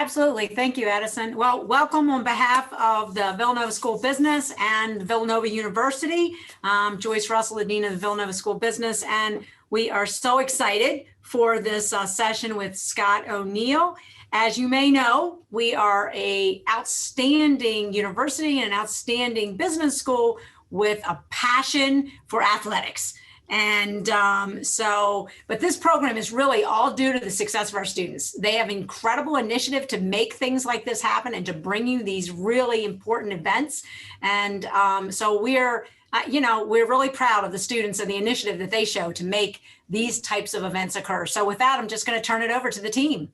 Absolutely. Thank you, Edison. Well, welcome on behalf of the Villanova School of Business and Villanova University. Joyce Russell, the Dean of the Villanova School of Business, and we are so excited for this session with Scott O'Neill. As you may know, we are an outstanding university and an outstanding business school with a passion for athletics. And but this program is really all due to the success of our students. They have incredible initiative to make things like this happen and to bring you these really important events. And so we're really proud of the students and the initiative that they show to make these types of events occur. So with that, I'm just going to turn it over to the team.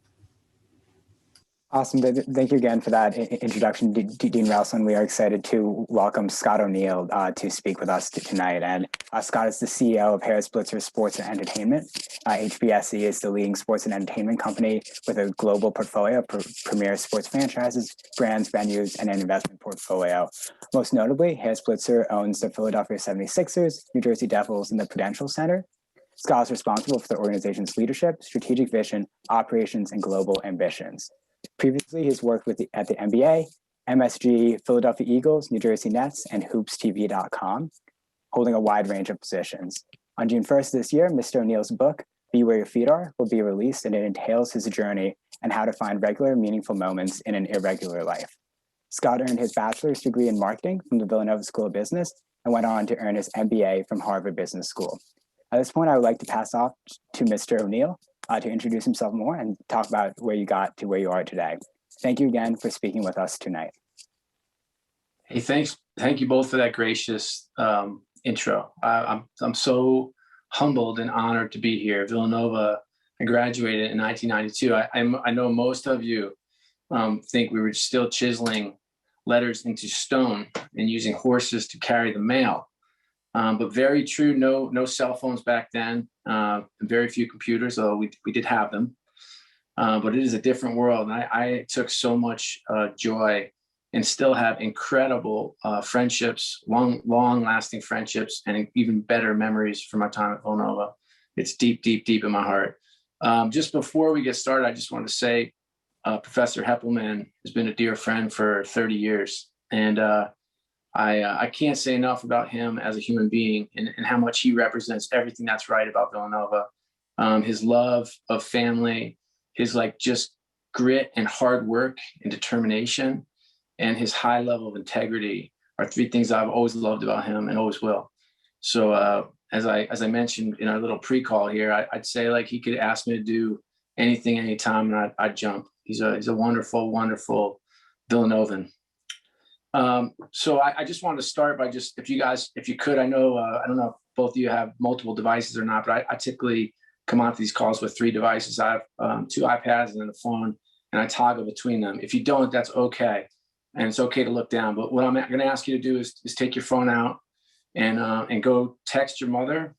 Awesome. Thank you again for that introduction, Dean Ralston. We are excited to welcome Scott O'Neill to speak with us tonight. And Scott is the CEO of Harris Blitzer Sports and Entertainment. HBSE is the leading sports and entertainment company with a global portfolio of premier sports franchises, brands, venues, and an investment portfolio. Most notably, Harris Blitzer owns the Philadelphia 76ers, New Jersey Devils, and the Prudential Center. Scott is responsible for the organization's leadership, strategic vision, operations, and global ambitions. Previously, he's worked at the NBA, MSG, Philadelphia Eagles, New Jersey Nets, and HoopsTV.com, holding a wide range of positions. On June 1st this year, Mr. O'Neill's book, Be Where Your Feet Are, will be released, and it entails his journey and how to find regular, meaningful moments in an irregular life. Scott earned his bachelor's degree in marketing from the Villanova School of Business and went on to earn his MBA from Harvard Business School. At this point, I would like to pass off to Mr. O'Neill to introduce himself more and talk about where you got to where you are today. Thank you again for speaking with us tonight. Hey, thanks. Thank you both for that gracious intro. I'm so humbled and honored to be here. Villanova, I graduated in 1992. I know most of you think we were still chiseling letters into stone and using horses to carry the mail. But very true, no cell phones back then, and very few computers, although we did have them. But it is a different world. And I took so much joy and still have incredible friendships, long-lasting friendships, and even better memories from my time at Villanova. It's deep, deep, deep in my heart. Just before we get started, I just want to say Professor Heppelman has been a dear friend for 30 years. And I can't say enough about him as a human being and how much he represents everything that's right about Villanova. His love of family, his just grit and hard work and determination, and his high level of integrity are three things I've always loved about him and always will. So as I mentioned in our little pre-call here, I'd say he could ask me to do anything, anytime, and I'd jump. He's a wonderful, wonderful Villanovan. So I just wanted to start by if you could, I know, I don't know if both of you have multiple devices or not, but I typically come onto these calls with 3 devices. I have 2 iPads and then a phone, and I toggle between them. If you don't, that's okay. And it's okay to look down. But what I'm going to ask you to do is take your phone out and go text your mother.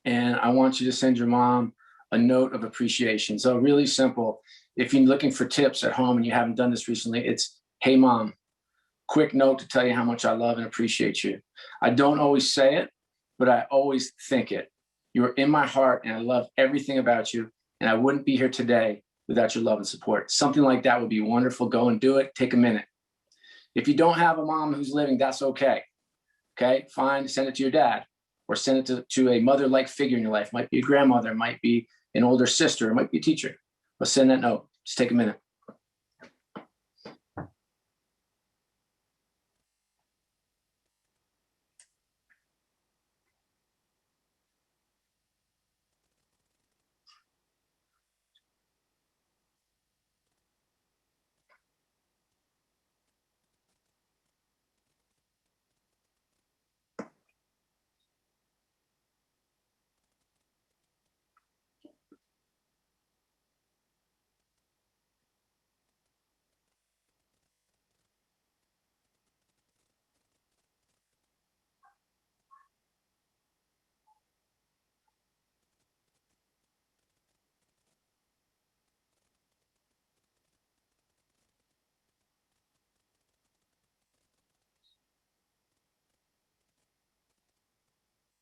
And I want you to send your mom a note of appreciation. So really simple. If you're looking for tips at home and you haven't done this recently, it's, hey, Mom, quick note to tell you how much I love and appreciate you. I don't always say it, but I always think it. You're in my heart, and I love everything about you, and I wouldn't be here today without your love and support. Something like that would be wonderful. Go and do it. Take a minute. If you don't have a mom who's living, that's okay. Okay, fine. Send it to your dad, or send it to a mother-like figure in your life. It might be a grandmother, it might be an older sister, it might be a teacher. But send that note. Just take a minute.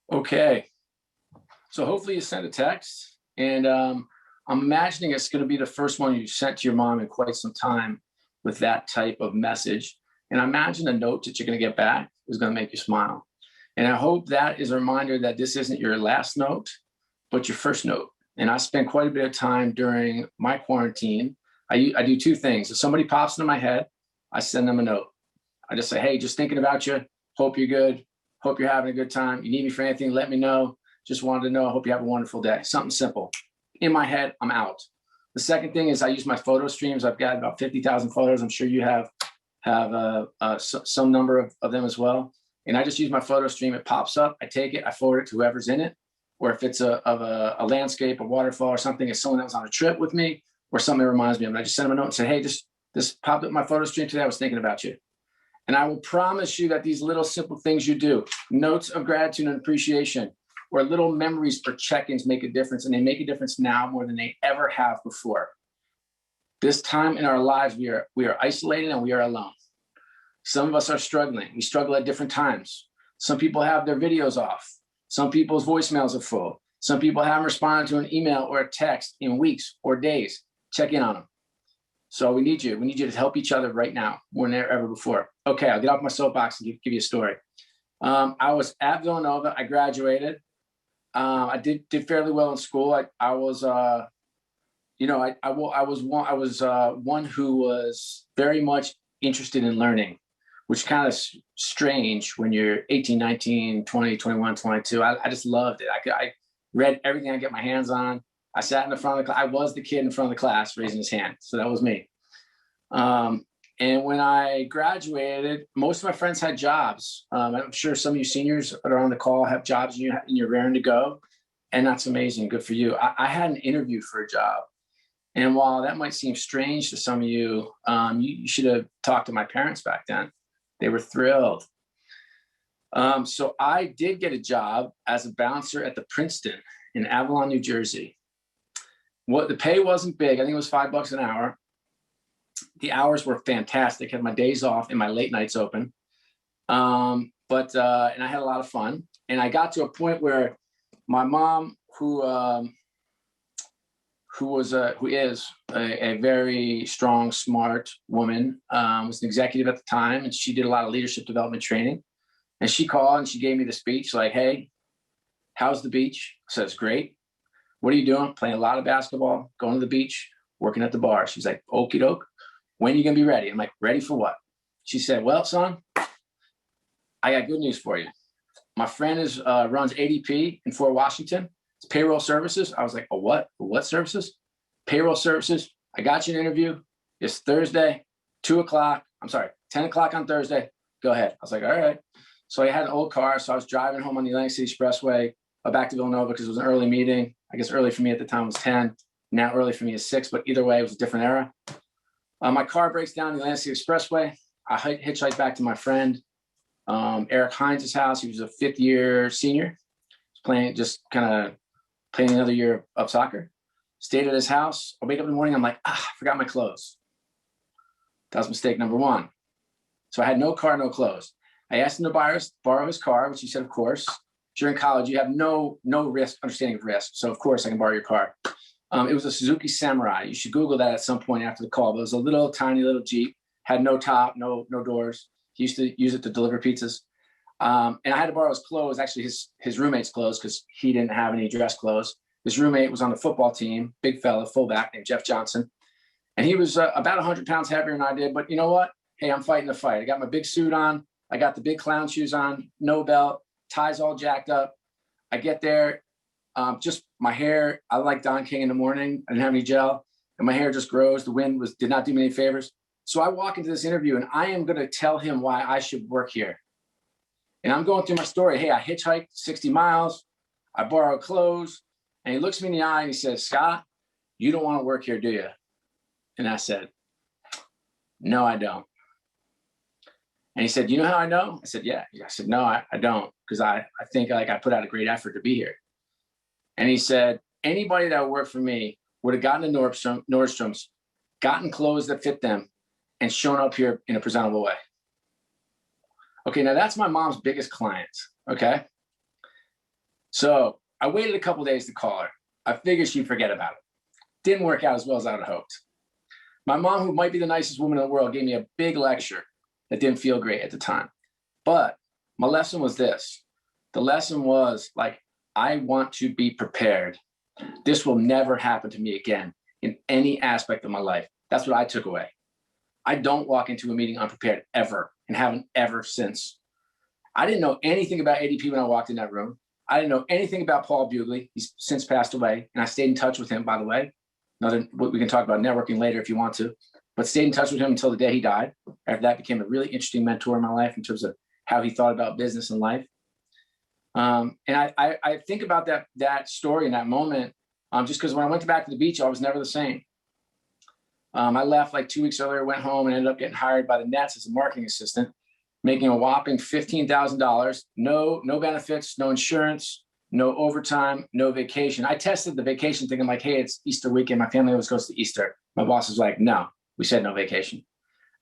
Okay, so hopefully you sent a text, and I'm imagining it's going to be the first one you sent to your mom in quite some time with that type of message. And I imagine the note that you're going to get back is going to make you smile. And I hope that is a reminder that this isn't your last note, but your first note. And I spent quite a bit of time during my quarantine. I do two things. If somebody pops into my head, I send them a note. I just say, hey, just thinking about you. Hope you're good. Hope you're having a good time. You need me for anything, let me know. Just wanted to know. I hope you have a wonderful day. Something simple. In my head, I'm out. The second thing is I use my photo streams. I've got about 50,000 photos. I'm sure you have some number of them as well. And I just use my photo stream. It pops up. I take it. I forward it to whoever's in it. Or if it's a landscape, a waterfall or something, it's someone that was on a trip with me or something that reminds me of them. I just send them a note and say, hey, this popped up in my photo stream today. I was thinking about you. And I will promise you that these little simple things you do, notes of gratitude and appreciation, or little memories or check-ins make a difference. And they make a difference now more than they ever have before. This time in our lives, we are isolated and we are alone. Some of us are struggling. We struggle at different times. Some people have their videos off. Some people's voicemails are full. Some people haven't responded to an email or a text in weeks or days. Check in on them. So we need you. We need you to help each other right now more than ever before. Okay, I'll get off my soapbox and give you a story. I was at Villanova. I graduated. I did fairly well in school. I was one who was very much interested in learning, which kind of strange when you're 18, 19, 20, 21, 22. I just loved it. I read everything I get my hands on. I sat in the front of the class. I was the kid in front of the class raising his hand. So that was me. And when I graduated, most of my friends had jobs. I'm sure some of you seniors that are on the call have jobs and you're raring to go. And that's amazing. Good for you. I had an interview for a job. And while that might seem strange to some of you, you should have talked to my parents back then. They were thrilled. So I did get a job as a bouncer at the Princeton in Avalon, New Jersey. The pay wasn't big. I think it was $5 an hour. The hours were fantastic. I had my days off and my late nights open. And I had a lot of fun. And I got to a point where my mom, who is a very strong, smart woman, was an executive at the time, and she did a lot of leadership development training. And she called and she gave me the speech like, hey, how's the beach? I said, it's great. What are you doing? Playing a lot of basketball, going to the beach, working at the bar. She's like, okie doke. When are you going to be ready? I'm like, ready for what? She said, well, son, I got good news for you. My friend runs ADP in Fort Washington. It's payroll services. I was like, oh, what? What services? Payroll services. I got you an interview. It's Thursday, 10 o'clock on Thursday. Go ahead. I was like, all right. So I had an old car. So I was driving home on the Atlantic City Expressway back to Villanova because it was an early meeting. I guess early for me at the time was 10. Now early for me is 6, but either way, it was a different era. My car breaks down the Atlantic City Expressway. I hitchhiked back to my friend, Eric Hines' house. He was a 5th-year senior. Playing another year of soccer. Stayed at his house. I wake up in the morning. I'm like, I forgot my clothes. That was mistake number 1. So I had no car, no clothes. I asked him to borrow his car, which he said, of course. If you're in college, you have no understanding of risk. So of course I can borrow your car. It was a Suzuki Samurai. You should Google that at some point after the call. But it was a tiny little Jeep, had no top, no doors. He used to use it to deliver pizzas. And I had to borrow his clothes, actually his roommate's clothes, because he didn't have any dress clothes. His roommate was on the football team, big fella, fullback named Jeff Johnson. And he was about 100 pounds heavier than I did. But you know what? Hey, I'm fighting the fight. I got my big suit on. I got the big clown shoes on, no belt, ties all jacked up. I get there, just my hair. I like Don King in the morning. I didn't have any gel, and my hair just grows. The wind did not do me any favors. So I walk into this interview, and I am going to tell him why I should work here. And I'm going through my story. Hey, I hitchhiked 60 miles. I borrowed clothes. And he looks me in the eye and he says, Scott, you don't want to work here, do you? And I said, no, I don't. And he said, you know how I know? I said, yeah. I said, no, I don't, because I think like I put out a great effort to be here. And he said, anybody that worked for me would have gotten to Nordstrom's, gotten clothes that fit them, and shown up here in a presentable way. Okay, now that's my mom's biggest client, okay? So I waited a couple of days to call her. I figured she'd forget about it. Didn't work out as well as I would have hoped. My mom, who might be the nicest woman in the world, gave me a big lecture that didn't feel great at the time. But my lesson was this. The lesson was like, I want to be prepared. This will never happen to me again in any aspect of my life. That's what I took away. I don't walk into a meeting unprepared ever, and haven't ever since. I didn't know anything about ADP when I walked in that room. I didn't know anything about Paul Bugley. He's since passed away, and I stayed in touch with him, by the way. We can talk about networking later if you want to, but stayed in touch with him until the day he died. After that, became a really interesting mentor in my life in terms of how he thought about business and life. And I think about that story and that moment just because when I went back to the beach, I was never the same. I left like 2 weeks earlier, went home, and ended up getting hired by the Nets as a marketing assistant, making a whopping $15,000, no benefits, no insurance, no overtime, no vacation. I tested the vacation thinking like, hey, it's Easter weekend. My family always goes to Easter. My boss was like, no, we said no vacation.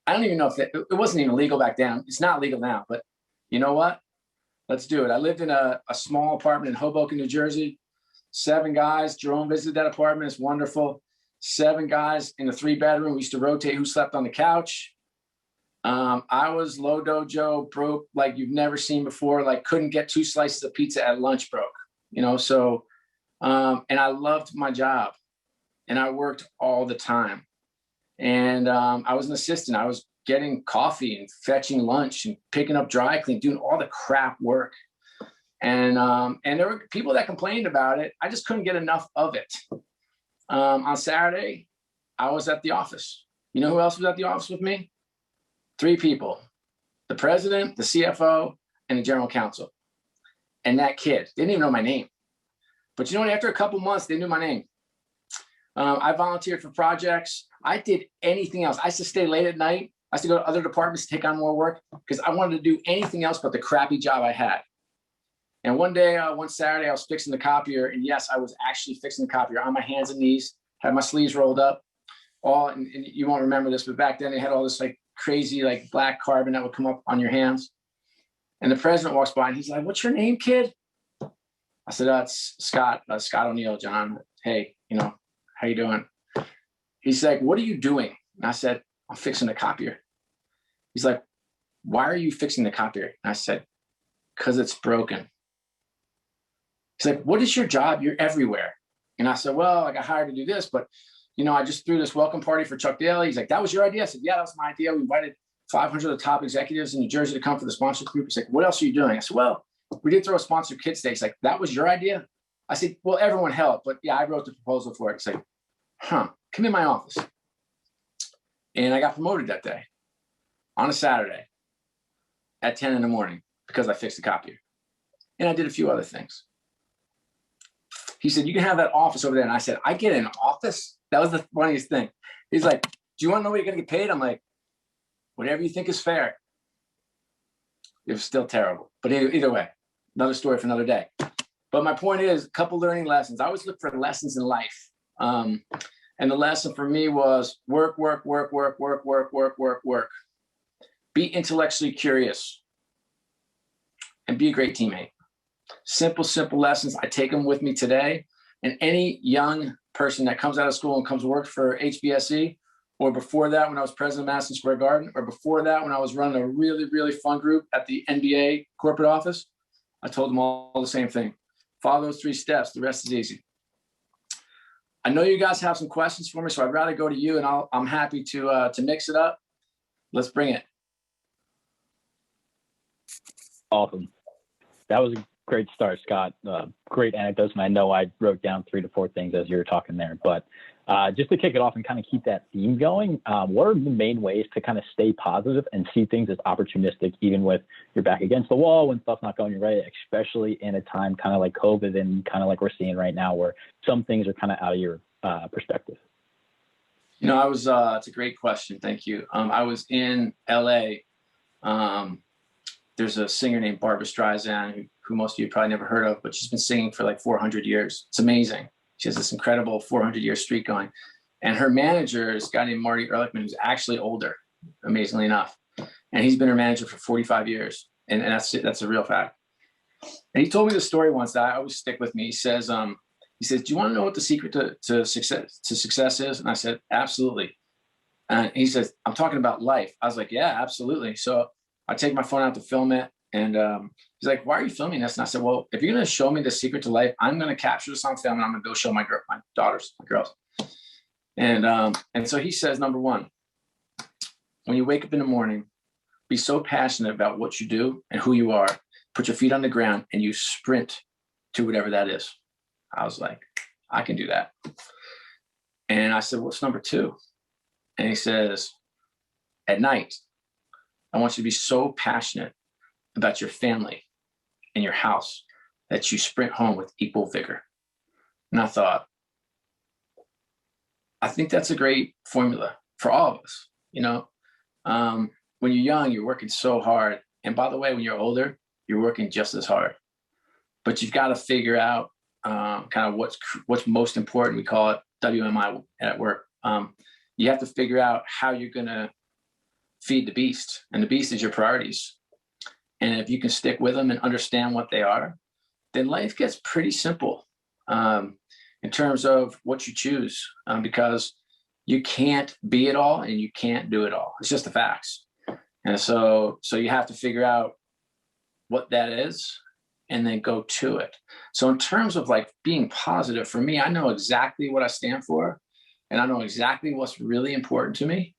I don't even know if it wasn't even legal back then. It's not legal now, but you know what? Let's do it. I lived in a small apartment in Hoboken, New Jersey. 7 guys. Jerome visited that apartment. It's wonderful. 7 guys in a 3-bedroom. We used to rotate who slept on the couch. I was low dojo, broke like you've never seen before, like couldn't get 2 slices of pizza at lunch, broke, so, and I loved my job and I worked all the time. And I was an assistant. I was getting coffee and fetching lunch and picking up dry clean, doing all the crap work. And there were people that complained about it. I just couldn't get enough of it. On Saturday, I was at the office. You know who else was at the office with me? 3 people, the president, the CFO, and the general counsel. And that kid, they didn't even know my name. But you know what, after a couple months, they knew my name. I volunteered for projects. I did anything else. I used to stay late at night. I used to go to other departments to take on more work because I wanted to do anything else but the crappy job I had. And one day, one Saturday, I was fixing the copier. And yes, I was actually fixing the copier on my hands and knees, had my sleeves rolled up. And you won't remember this, but back then they had all this like crazy like black carbon that would come up on your hands. And the president walks by and he's like, "What's your name, kid?" I said, "It's Scott O'Neill, John. Hey, how you doing?" He's like, "What are you doing?" And I said, "I'm fixing the copier." He's like, "Why are you fixing the copier?" And I said, "Because it's broken." He's like, "What is your job? You're everywhere." And I said, "Well, I got hired to do this, but I just threw this welcome party for Chuck Daly." He's like, "That was your idea?" I said, "Yeah, that was my idea. We invited 500 of the top executives in New Jersey to come for the sponsor group." He's like, "What else are you doing?" I said, "Well, we did throw a sponsored kids day." He's like, "That was your idea?" I said, "Well, everyone helped, but yeah, I wrote the proposal for it." He's like, "Come in my office." And I got promoted that day on a Saturday at 10 in the morning because I fixed the copier. And I did a few other things. He said, "You can have that office over there." And I said, "I get an office?" That was the funniest thing. He's like, "Do you want to know what you're going to get paid?" I'm like, "Whatever you think is fair." It was still terrible. But either way, another story for another day. But my point is, a couple learning lessons. I always look for lessons in life. And the lesson for me was work. Be intellectually curious and be a great teammate. Simple lessons. I take them with me today. And any young person that comes out of school and comes to work for HBSE, or before that when I was president of Madison Square Garden, or before that when I was running a really, really fun group at the NBA corporate office, I told them all the same thing. Follow those 3 steps. The rest is easy. I know you guys have some questions for me, so I'd rather go to you, and I'm happy to mix it up. Let's bring it. Awesome. That was a great start, Scott. Great anecdotes, and I know I wrote down 3 to 4 things as you were talking there. But just to kick it off and kind of keep that theme going, what are the main ways to kind of stay positive and see things as opportunistic, even with your back against the wall when stuff's not going your way, especially in a time kind of like COVID and kind of like we're seeing right now where some things are kind of out of your perspective? It's a great question. Thank you. I was in LA. There's a singer named Barbra Streisand, who most of you probably never heard of, but she's been singing for like 400 years. It's amazing. She has this incredible 400-year streak going. And her manager is a guy named Marty Ehrlichman, who's actually older, amazingly enough. And he's been her manager for 45 years. And that's a real fact. And he told me the story once that I always stick with me. He says, He says, do you want to know what the secret to success is? And I said, absolutely. And he says, I'm talking about life. I was like, yeah, absolutely. So I take my phone out to film it. And he's like, why are you filming this? And I said, well, if you're going to show me the secret to life, I'm going to capture this on film and I'm going to go show my daughters, my girls. And so he says, number one, when you wake up in the morning, be so passionate about what you do and who you are, put your feet on the ground and you sprint to whatever that is. I was like, I can do that. And I said, what's number two? And he says, at night, I want you to be so passionate about your family and your house that you sprint home with equal vigor. And I thought, I think that's a great formula for all of us. You know, when you're young, you're working so hard. And by the way, when you're older, you're working just as hard. But you've got to figure out kind of what's most important. We call it WMI at work. You have to figure out how you're going to feed the beast. And the beast is your priorities. And if you can stick with them and understand what they are, then life gets pretty simple in terms of what you choose, because you can't be it all and you can't do it all. It's just the facts. And so you have to figure out what that is and then go to it. So in terms of like being positive, for me, I know exactly what I stand for and I know exactly what's really important to me.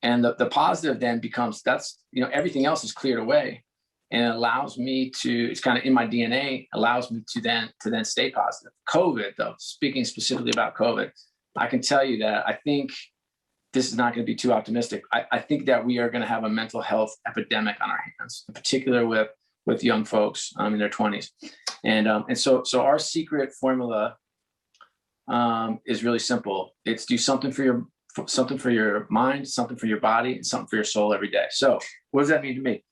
And the positive then becomes, that's, you know, everything else is cleared away. And it allows me to, it's kind of in my DNA, allows me to then stay positive. COVID, though, speaking specifically about COVID, I can tell you that I think this is not going to be too optimistic. I think that we are going to have a mental health epidemic on our hands, in particular with young folks in their 20s. And so our secret formula is really simple. It's do something for your mind, something for your body, and something for your soul every day. So what does that mean to me?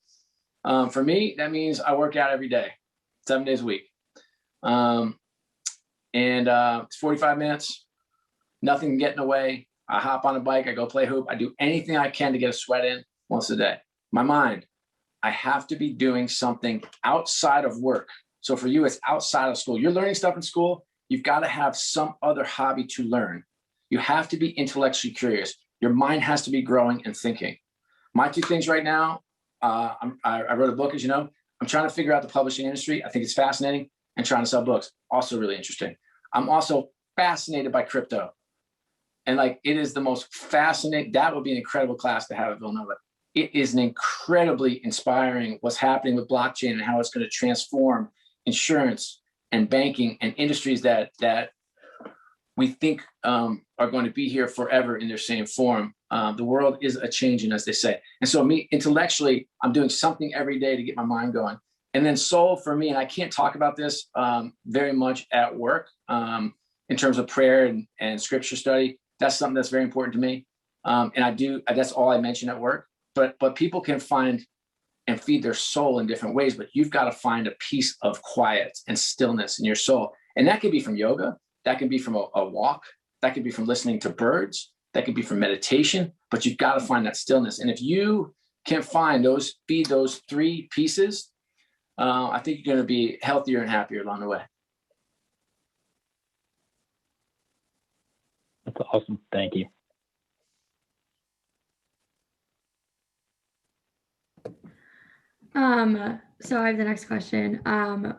For me, that means I work out every day, 7 days a week. It's 45 minutes, nothing can get in the way. I hop on a bike, I go play hoop. I do anything I can to get a sweat in once a day. My mind, I have to be doing something outside of work. So for you, it's outside of school. You're learning stuff in school. You've got to have some other hobby to learn. You have to be intellectually curious. Your mind has to be growing and thinking. My two things right now, I wrote a book, as you know. I'm trying to figure out the publishing industry. I think it's fascinating, and trying to sell books, also really interesting. I'm also fascinated by crypto. And like, it is the most fascinating, that would be an incredible class to have at Villanova. It is an incredibly inspiring what's happening with blockchain and how it's going to transform insurance and banking and industries that we think are going to be here forever in their same form. The world is a changing, as they say. And so me, intellectually, I'm doing something every day to get my mind going. And then soul for me, and I can't talk about this very much at work in terms of prayer and scripture study. That's something that's very important to me. And that's all I mention at work. But people can find and feed their soul in different ways, but you've got to find a piece of quiet and stillness in your soul. And that could be from yoga. That can be from a walk. That could be from listening to birds. That could be from meditation, but you've got to find that stillness. And if you can feed those three pieces, I think you're going to be healthier and happier along the way. That's awesome. Thank you. So I have the next question.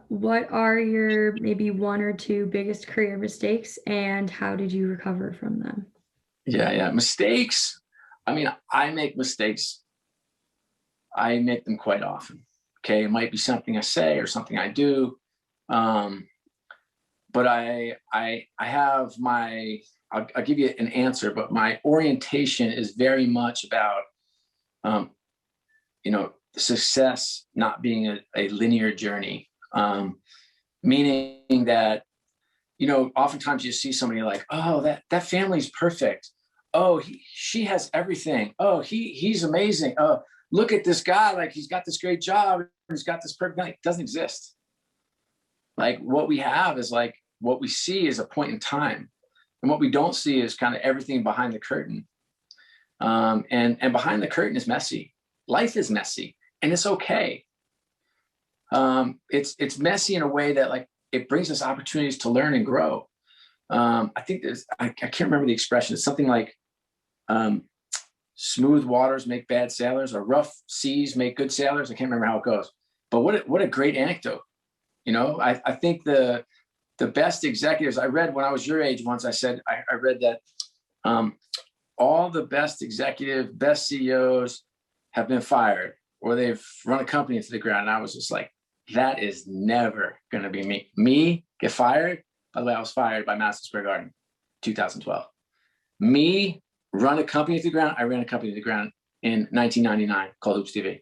What are your maybe one or two biggest career mistakes and how did you recover from them? Yeah. Mistakes. I mean, I make mistakes. I make them quite often. Okay. It might be something I say or something I do. But I have I'll give you an answer, but my orientation is very much about, success not being a linear journey, meaning that, oftentimes you see somebody like, oh, that family's perfect. Oh, she has everything. Oh, he's amazing. Oh, look at this guy. Like, he's got this great job. He's got this perfect thing. It doesn't exist. Like, what we have is like, what we see is a point in time. And what we don't see is kind of everything behind the curtain. And behind the curtain is messy. Life is messy, and it's okay. It's messy in a way that, like, it brings us opportunities to learn and grow. I think I can't remember the expression. It's something like smooth waters make bad sailors, or rough seas make good sailors. I can't remember how it goes. But what a great anecdote. I think the best executives I read when I was your age once, I read that all the best executives, best CEOs have been fired, or they've run a company into the ground. And I was just like, that is never going to be me. Me get fired? By the way, I was fired by Madison Square Garden, 2012. Me run a company to the ground? I ran a company to the ground in 1999 called Hoops TV.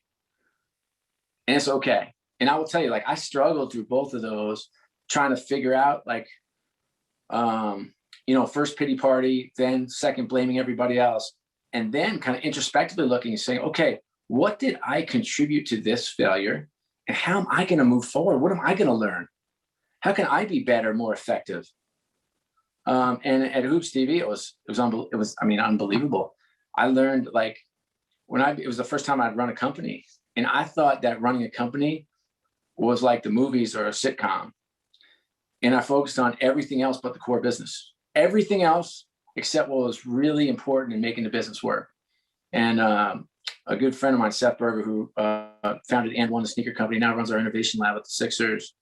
And it's okay. And I will tell you, like, I struggled through both of those, trying to figure out, like, first pity party, then second blaming everybody else, and then kind of introspectively looking and saying, okay, what did I contribute to this failure? And how am I going to move forward? What am I going to learn? How can I be better, more effective? And at Hoops TV, it was unbelievable. I learned, like, it was the first time I'd run a company, and I thought that running a company was like the movies or a sitcom. And I focused on everything else but the core business, everything else except what was really important in making the business work. And a good friend of mine, Seth Berger, who founded and won the sneaker company, now runs our innovation lab at the Sixers,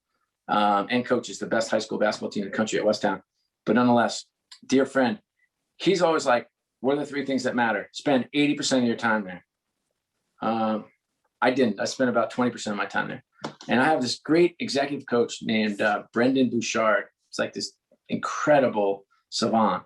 and coaches the best high school basketball team in the country at Westtown. But nonetheless, dear friend, he's always like, what are the three things that matter? Spend 80% of your time there. I didn't. I spent about 20% of my time there. And I have this great executive coach named Brendan Bouchard. It's like this incredible savant.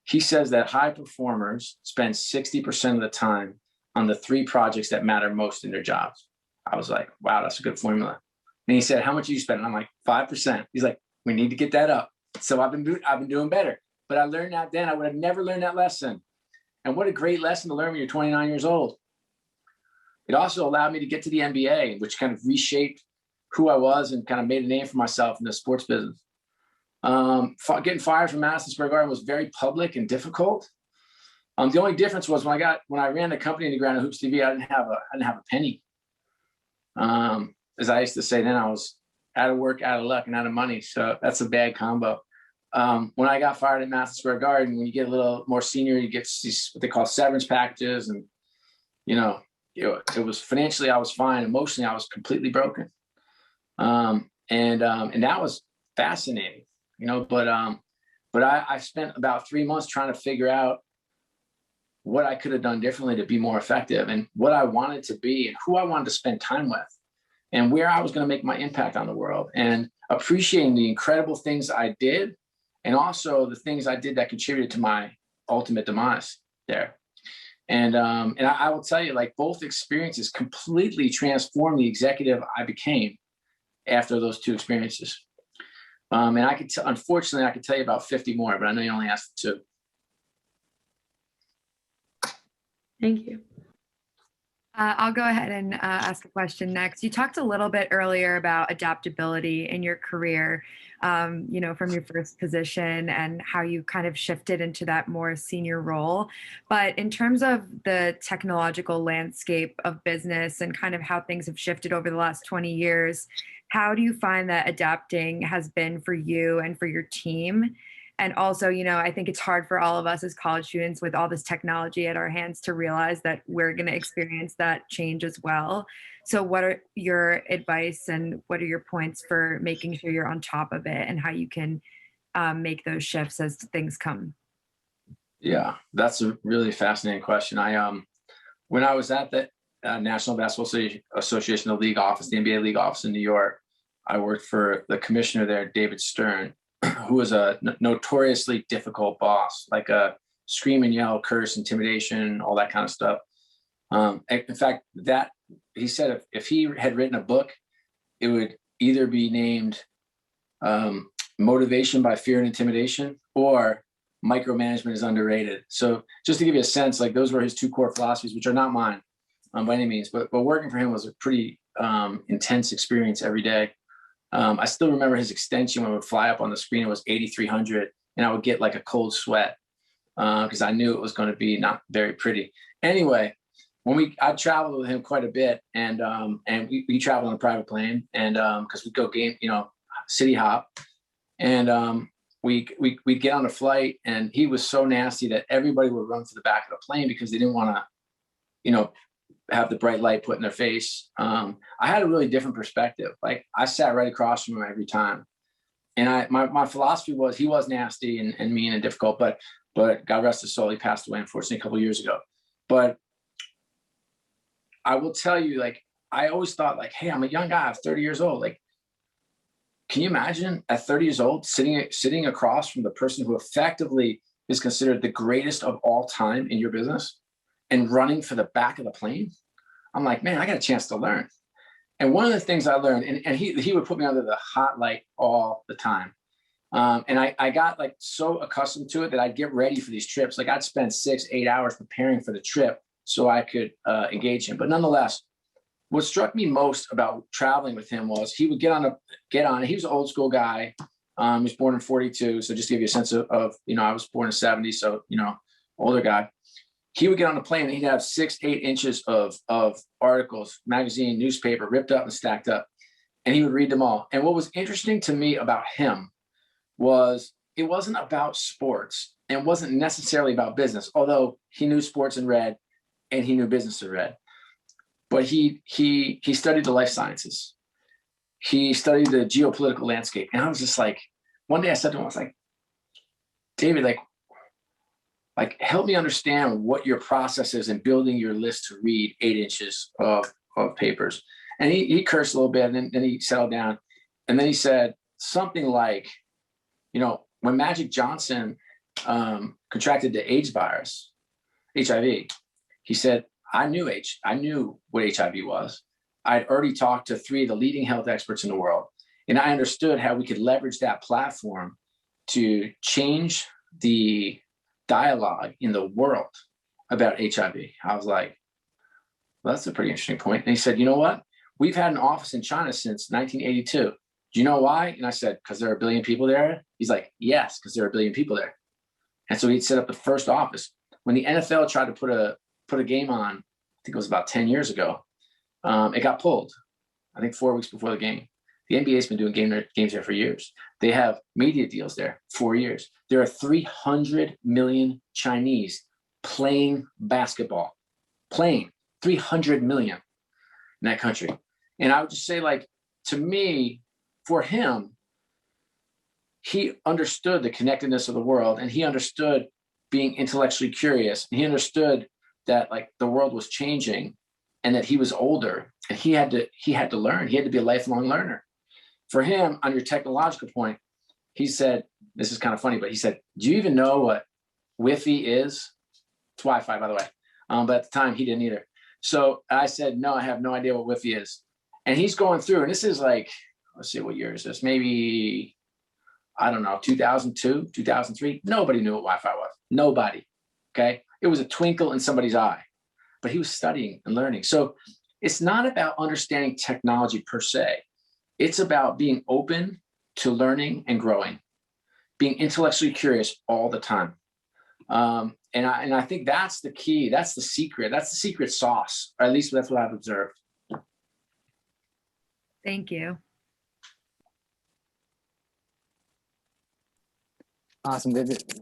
He says that high performers spend 60% of the time on the three projects that matter most in their jobs. I was like, wow, that's a good formula. And he said, how much do you spend? And I'm like, 5%. He's like, we need to get that up. So I've been doing better. But I learned that then. I would have never learned that lesson. And what a great lesson to learn when you're 29 years old. It also allowed me to get to the NBA, which kind of reshaped who I was and kind of made a name for myself in the sports business. Getting fired from Madison Square Garden was very public and difficult. The only difference was when I ran the company in the ground at Hoops TV, I didn't have a penny. As I used to say then, I was out of work, out of luck, and out of money. So that's a bad combo. When I got fired at Madison Square Garden, when you get a little more senior, you get these, what they call severance packages. And, it was financially, I was fine. Emotionally, I was completely broken. And that was fascinating, but I spent about 3 months trying to figure out what I could have done differently to be more effective, and what I wanted to be, and who I wanted to spend time with, and where I was going to make my impact on the world, and appreciating the incredible things I did, and also the things I did that contributed to my ultimate demise there. And I will tell you, like, both experiences completely transformed the executive I became after those two experiences. And unfortunately, I could tell you about 50 more, but I know you only asked 2. Thank you. I'll go ahead and ask a question next. You talked a little bit earlier about adaptability in your career, from your first position and how you kind of shifted into that more senior role. But in terms of the technological landscape of business and kind of how things have shifted over the last 20 years, how do you find that adapting has been for you and for your team? And also, I think it's hard for all of us as college students with all this technology at our hands to realize that we're going to experience that change as well. So what are your advice and what are your points for making sure you're on top of it and how you can make those shifts as things come? Yeah, that's a really fascinating question. When I was at the National Basketball Association, the league office, the NBA league office in New York, I worked for the commissioner there, David Stern, who was a notoriously difficult boss, like a scream and yell, curse, intimidation, all that kind of stuff. In fact, that he said if he had written a book, it would either be named Motivation by Fear and Intimidation or Micromanagement is Underrated. So just to give you a sense, like, those were his 2 core philosophies, which are not mine by any means, but working for him was a pretty intense experience every day. I still remember his extension when it would fly up on the screen. It was 8,300, and I would get like a cold sweat because I knew it was going to be not very pretty. Anyway, I traveled with him quite a bit, and we traveled on a private plane, and because we go game, city hop, and we'd get on a flight, and he was so nasty that everybody would run to the back of the plane because they didn't want to, have the bright light put in their face. I had a really different perspective. Like, I sat right across from him every time. And my philosophy was, he was nasty and mean and difficult, but God rest his soul, he passed away, unfortunately, a couple of years ago. But I will tell you, like, I always thought, like, hey, I'm a young guy, I'm 30 years old. Like, can you imagine at 30 years old sitting across from the person who effectively is considered the greatest of all time in your business and running for the back of the plane? I'm like, man, I got a chance to learn. And one of the things I learned, and he would put me under the hot light all the time. And I got like so accustomed to it that I'd get ready for these trips. Like, I'd spend 6-8 hours preparing for the trip so I could engage him. But nonetheless, what struck me most about traveling with him was he would get on. He was an old school guy. He was born in 42. So just to give you a sense of, I was born in 70. So, older guy. He would get on a plane and he'd have 6-8 inches of articles, magazine, newspaper, ripped up and stacked up. And he would read them all. And what was interesting to me about him was it wasn't about sports and wasn't necessarily about business, although he knew sports and read and he knew business and read. But he studied the life sciences. He studied the geopolitical landscape. And I was just like, one day I said to him, I was like, David, like help me understand what your process is in building your list to read 8 inches of papers. And he cursed a little bit, and then he settled down. And then he said something like, when Magic Johnson contracted the AIDS virus, HIV, he said, I knew what HIV was. I'd already talked to 3 of the leading health experts in the world. And I understood how we could leverage that platform to change the dialogue in the world about HIV. I was like, well, that's a pretty interesting point. And he said, you know what? We've had an office in China since 1982. Do you know why? And I said, because there are 1 billion people there. He's like, yes, because there are 1 billion people there. And so he'd set up the first office. When the NFL tried to put a game on, I think it was about 10 years ago, it got pulled, I think 4 weeks before the game. The NBA's been doing games there for years. They have media deals there 4 years. There are 300 million Chinese playing basketball, 300 million in that country. And I would just say, like, to me, for him, he understood the connectedness of the world, and he understood being intellectually curious. And he understood that, like, the world was changing and that he was older and he had to learn. He had to be a lifelong learner. For him, on your technological point, he said, this is kind of funny, but he said, do you even know what Wi-Fi is? It's Wi-Fi, by the way. But at the time, he didn't either. So I said, no, I have no idea what Wi-Fi is. And he's going through, and this is like, let's see, what year is this? Maybe, I don't know, 2002, 2003. Nobody knew what Wi-Fi was. Nobody. Okay. It was a twinkle in somebody's eye, but he was studying and learning. So it's not about understanding technology per se. It's about being open to learning and growing, being intellectually curious all the time. And I think that's the key. That's the secret. That's the secret sauce, or at least that's what I've observed. Thank you. Awesome.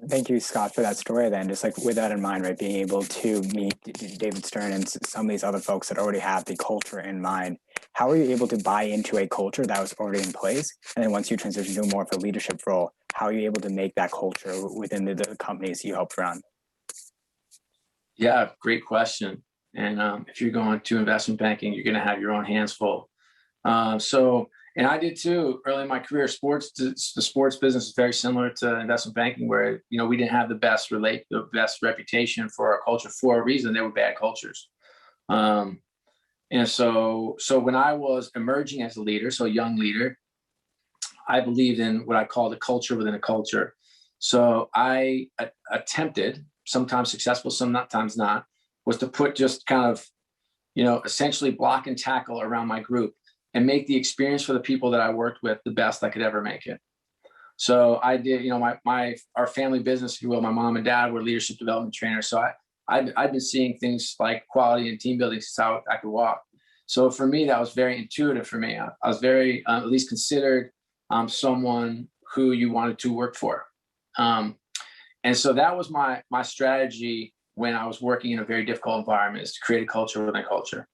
Thank you, Scott, for that story then. Just like with that in mind, right, being able to meet David Stern and some of these other folks that already have the culture in mind. How are you able to buy into a culture that was already in place? And then once you transition to more of a leadership role, how are you able to make that culture within the companies you helped run? Yeah, great question. And if you're going to investment banking, you're going to have your own hands full. And I did too early in my career. The sports business is very similar to investment banking, where we didn't have the best reputation for our culture for a reason. They were bad cultures. And so when I was emerging as a leader, so a young leader, I believed in what I call the culture within a culture. So I attempted, sometimes successful, sometimes not, was to put just kind of, essentially block and tackle around my group and make the experience for the people that I worked with the best I could ever make it. So I did, our family business, if you will, my mom and dad were leadership development trainers. So I've been seeing things like quality and team building since I could walk. So for me, that was very intuitive for me. I was very, at least considered someone who you wanted to work for. And so that was my strategy when I was working in a very difficult environment, is to create a culture within a culture.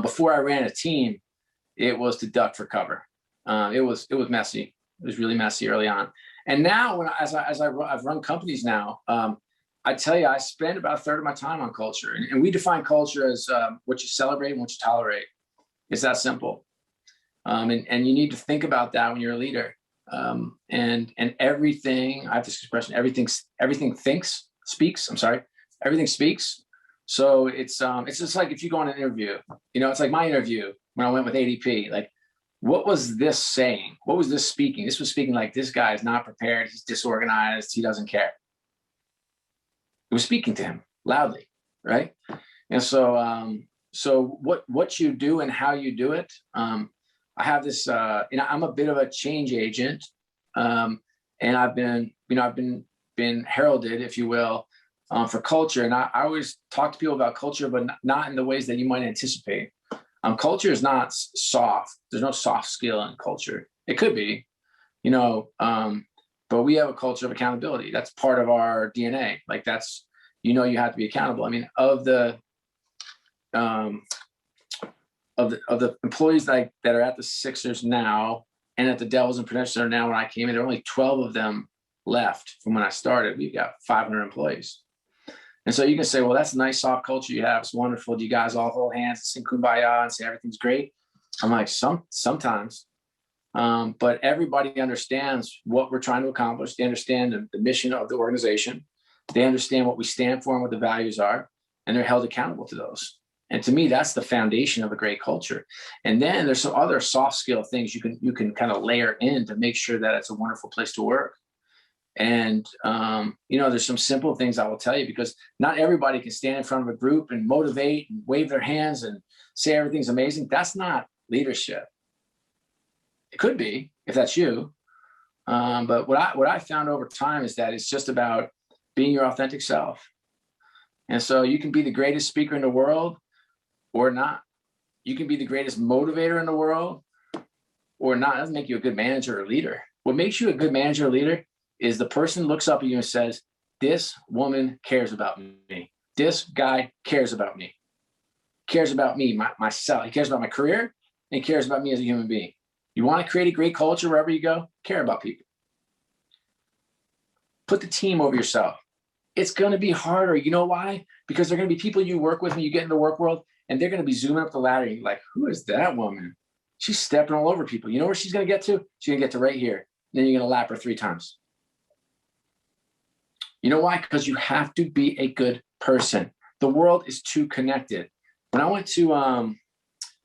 Before I ran a team, it was to duck for cover. It was messy. It was really messy early on. And now, I've run companies now, I tell you, I spend about a third of my time on culture. And we define culture as what you celebrate and what you tolerate. It's that simple. And you need to think about that when you're a leader. And everything, I have this expression, everything speaks. Everything speaks. So it's just like if you go on an interview, it's like my interview when I went with ADP, like, what was this saying? What was this speaking? This was speaking like, this guy is not prepared. He's disorganized. He doesn't care. It was speaking to him loudly, right? And so, so what you do and how you do it, I have this, I'm a bit of a change agent, and I've been heralded, if you will, for culture. And I always talk to people about culture, but not in the ways that you might anticipate. Culture is not soft. There's no soft skill in culture. It could be, but we have a culture of accountability. That's part of our DNA. Like that's, you have to be accountable. I mean, of the employees that are at the Sixers now and at the Devils and Prudential Center now, when I came in, there were only 12 of them left from when I started. We've got 500 employees. And so you can say, well, that's a nice soft culture you have. It's wonderful. Do you guys all hold hands and sing Kumbaya and say everything's great? I'm like, sometimes. But everybody understands what we're trying to accomplish. They understand the mission of the organization. They understand what we stand for and what the values are, and they're held accountable to those. And to me, that's the foundation of a great culture. And then there's some other soft skill things you can kind of layer in to make sure that it's a wonderful place to work. And, there's some simple things I will tell you, because not everybody can stand in front of a group and motivate and wave their hands and say everything's amazing. That's not leadership. It could be if that's you. But what I found over time is that it's just about being your authentic self. And so you can be the greatest speaker in the world or not. You can be the greatest motivator in the world or not. It doesn't make you a good manager or leader. What makes you a good manager or leader is the person looks up at you and says, this woman cares about me. This guy cares about me. Cares about me, myself. He cares about my career, and he cares about me as a human being. You want to create a great culture wherever you go? Care about people. Put the team over yourself. It's going to be harder. You know why? Because there are going to be people you work with when you get in the work world, and they're going to be zooming up the ladder. And you're like, who is that woman? She's stepping all over people. You know where she's going to get to? She's going to get to right here. And then you're going to lap her 3 times. You know why? Because you have to be a good person. The world is too connected. When I went to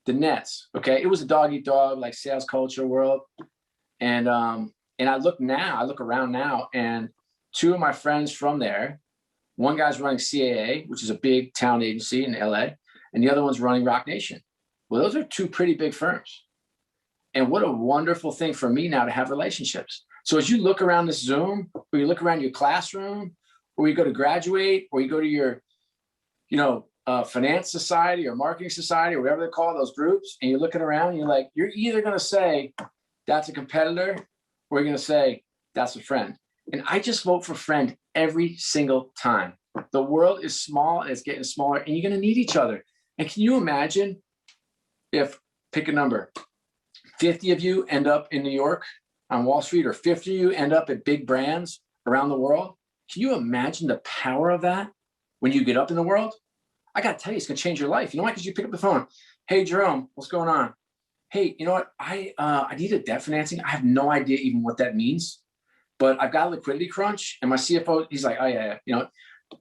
the Nets, okay, it was a dog eat dog, like sales culture world. And I look around now, and 2 of my friends from there, one guy's running CAA, which is a big talent agency in LA, and the other one's running Rock Nation. Well, those are 2 pretty big firms. And what a wonderful thing for me now to have relationships. So as you look around this Zoom, or you look around your classroom, or you go to graduate, or you go to your, finance society or marketing society or whatever they call those groups, and you're looking around and you're like, you're either going to say that's a competitor, or you're going to say that's a friend. And I just vote for friend every single time. The world is small and it's getting smaller, and you're going to need each other. And can you imagine if, pick a number, 50 of you end up in New York on Wall Street, or 50 of you end up at big brands around the world? Can you imagine the power of that when you get up in the world? I got to tell you, it's going to change your life. You know why? Because you pick up the phone. Hey, Jerome, what's going on? Hey, you know what? I need a debt financing. I have no idea even what that means, but I've got a liquidity crunch. And my CFO, he's like, oh yeah.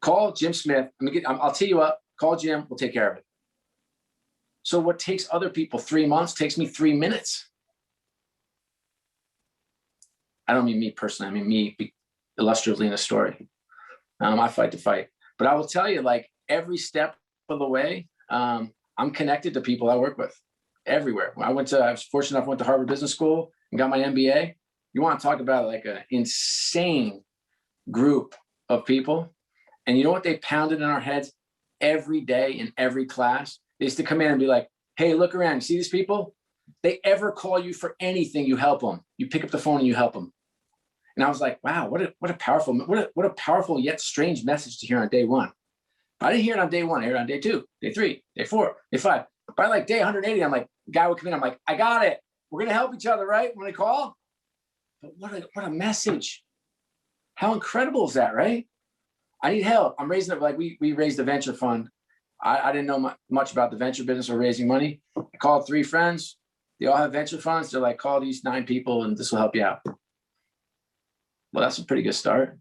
Call Jim Smith. I'll tee you up. Call Jim. We'll take care of it. So what takes other people 3 months takes me 3 minutes. I don't mean me personally. I mean me illustratively in a story. I fight the fight. But I will tell you, like, every step of the way, I'm connected to people I work with everywhere. I was fortunate enough, went to Harvard Business School and got my MBA. You want to talk about like an insane group of people. And you know what they pounded in our heads every day in every class? They used to come in and be like, hey, look around. You see these people? They ever call you for anything, you help them. You pick up the phone and you help them. And I was like, wow, what a powerful yet strange message to hear on day one. I didn't hear it on day one. I heard it on day 2, day 3, day 4, day 5. By like day 180, I'm like, guy would come in. I'm like, I got it. We're going to help each other, right? When I call. But what a message. How incredible is that, right? I need help. I'm raising it. Like we raised a venture fund. I didn't know much about the venture business or raising money. I called 3 friends. They all have venture funds. They're like, call these 9 people and this will help you out. Well, that's a pretty good start.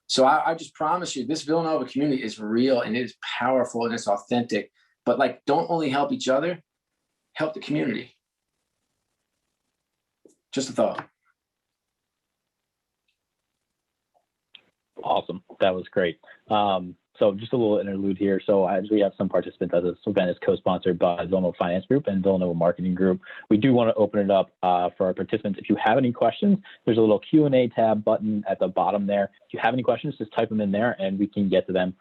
So I just promise you, this Villanova community is real and it is powerful and it's authentic. But like, don't only help each other, help the community. Just a thought. Awesome. That was great. So just a little interlude here. So as we have some participants, as this event is co-sponsored by Villanova Finance Group and Villanova Marketing Group, we do want to open it up for our participants. If you have any questions, there's a little Q&A tab button at the bottom there. If you have any questions, just type them in there and we can get to them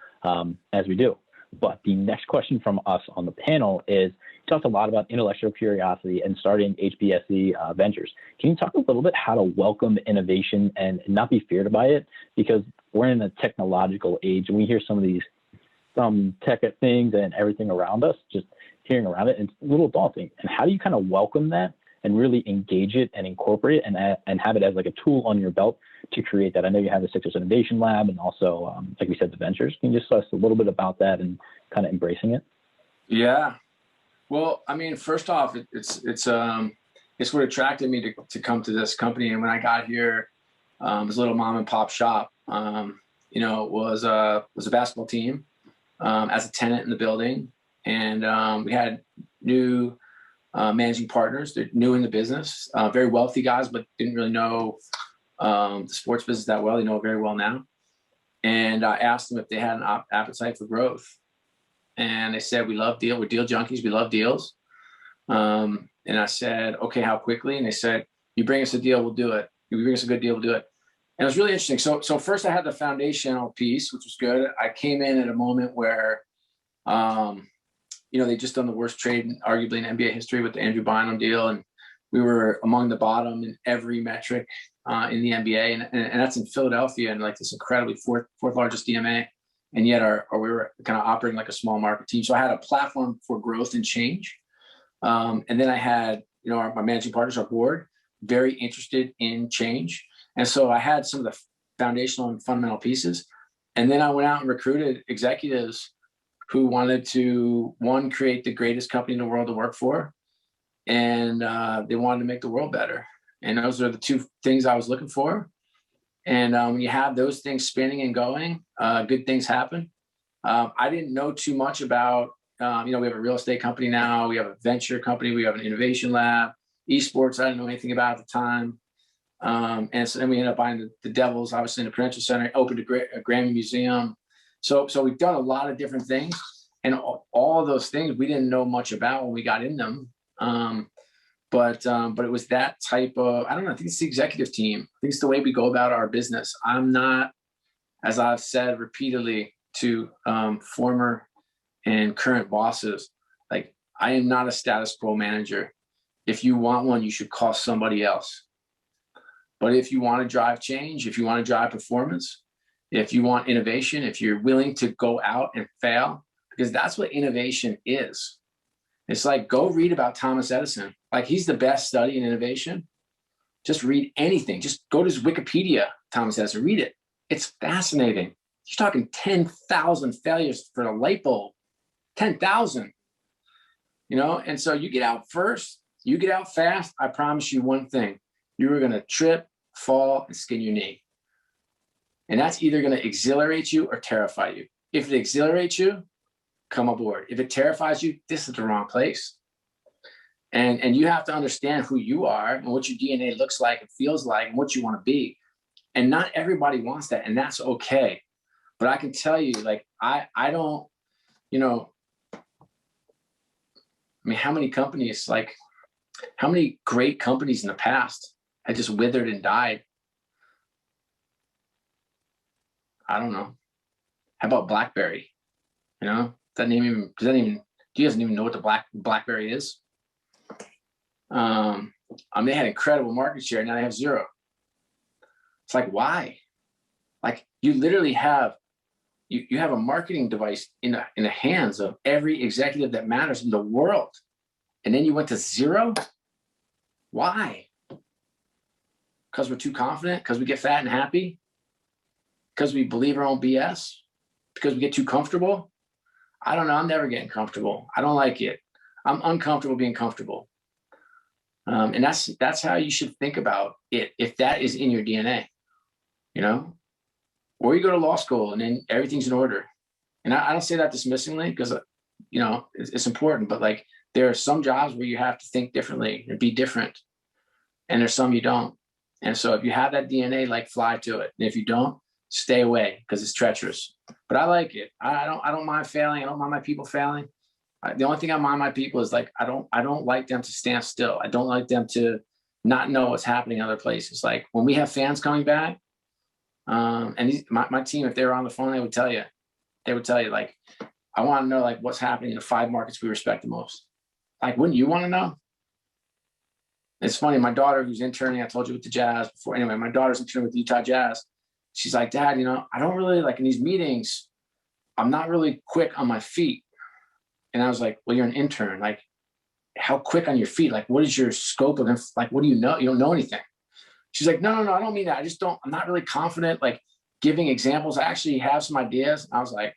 as we do. But the next question from us on the panel is, you talked a lot about intellectual curiosity and starting HBSE ventures. Can you talk a little bit how to welcome innovation and not be feared by it? Because we're in a technological age and we hear some tech things and everything around us, just hearing around it, it's a little daunting. And how do you kind of welcome that and really engage it and incorporate it and have it as like a tool on your belt to create that? I know you have the Sixers Innovation Lab and also, like we said, the ventures. Can you just tell us a little bit about that and kind of embracing it? Yeah. Well, I mean, first off, it's what attracted me to come to this company. And when I got here, it was a little mom and pop shop. It was a basketball team as a tenant in the building, and we had new managing partners. They're new in the business, very wealthy guys, but didn't really know the sports business that well. They know it very well now. And I asked them if they had an appetite for growth. And they said, we're deal junkies. We love deals. And I said, okay, how quickly? And they said, you bring us a deal, we'll do it. If you bring us a good deal, we'll do it. And it was really interesting. So first I had the foundational piece, which was good. I came in at a moment where, they just done the worst trade, arguably in NBA history, with the Andrew Bynum deal. And we were among the bottom in every metric in the NBA. And that's in Philadelphia and like this incredibly fourth largest DMA. And yet we were kind of operating like a small market team. So I had a platform for growth and change. And then I had, my managing partners, our board, very interested in change. And so I had some of the foundational and fundamental pieces. And then I went out and recruited executives who wanted to, one, create the greatest company in the world to work for. And they wanted to make the world better. And those are the 2 things I was looking for. And when you have those things spinning and going, good things happen. I didn't know too much about, we have a real estate company now. We have a venture company. We have an innovation lab. Esports, I didn't know anything about at the time. And so then we ended up buying the Devils, obviously, in the Prudential Center, opened a Grammy Museum. So we've done a lot of different things. And all of those things we didn't know much about when we got in them. But it was that type of, I don't know, I think it's the executive team. I think it's the way we go about our business. I'm not, as I've said repeatedly to former and current bosses, like, I am not a status quo manager. If you want one, you should call somebody else. But if you want to drive change, if you want to drive performance, if you want innovation, if you're willing to go out and fail, because that's what innovation is. It's like, go read about Thomas Edison. Like, he's the best study in innovation. Just read anything. Just go to his Wikipedia, Thomas Edison, read it. It's fascinating. You're talking 10,000 failures for a light bulb, 10,000, and so you get out first, you get out fast. I promise you one thing, you are going to trip, fall, and skin your knee. And that's either going to exhilarate you or terrify you. If it exhilarates you, come aboard. If it terrifies you, this is the wrong place. And you have to understand who you are and what your DNA looks like and feels like and what you want to be. And not everybody wants that, and that's okay. But I can tell you, like, I don't, how many companies, like, how many great companies in the past had just withered and died? I don't know. How about BlackBerry? Do you guys even know what the BlackBerry is? They had incredible market share. Now they have 0. It's like, why? Like, you literally have, you have a marketing device in the hands of every executive that matters in the world. And then you went to zero? Why? Because we're too confident? Because we get fat and happy? Because we believe our own BS? Because we get too comfortable? I don't know. I'm never getting comfortable. I don't like it. I'm uncomfortable being comfortable. And that's how you should think about it, if that is in your DNA, you know? Or you go to law school and then everything's in order. And I don't say that dismissingly, because, you know, it's important, but like, there are some jobs where you have to think differently and be different. And there's some you don't. And so if you have that DNA, like, fly to it. And if you don't, stay away, because it's treacherous. But I like it. I don't mind failing. I don't mind my people failing. The only thing I mind my people is, like, I don't like them to stand still. I don't like them to not know what's happening in other places. Like, when we have fans coming back, and my team, if they were on the phone, they would tell you, like, I want to know, like, what's happening in the 5 markets we respect the most. Like, wouldn't you want to know? It's funny. My daughter, who's interning, I told you, with the Jazz before. Anyway, my daughter's interning with the Utah Jazz. She's like, Dad, you know, I don't really, like, in these meetings, I'm not really quick on my feet. And I was like, well, you're an intern. Like, how quick on your feet? Like, what is your scope of, like, what do you know? You don't know anything. She's like, no, I don't mean that. I'm not really confident, like, giving examples. I actually have some ideas. And I was like,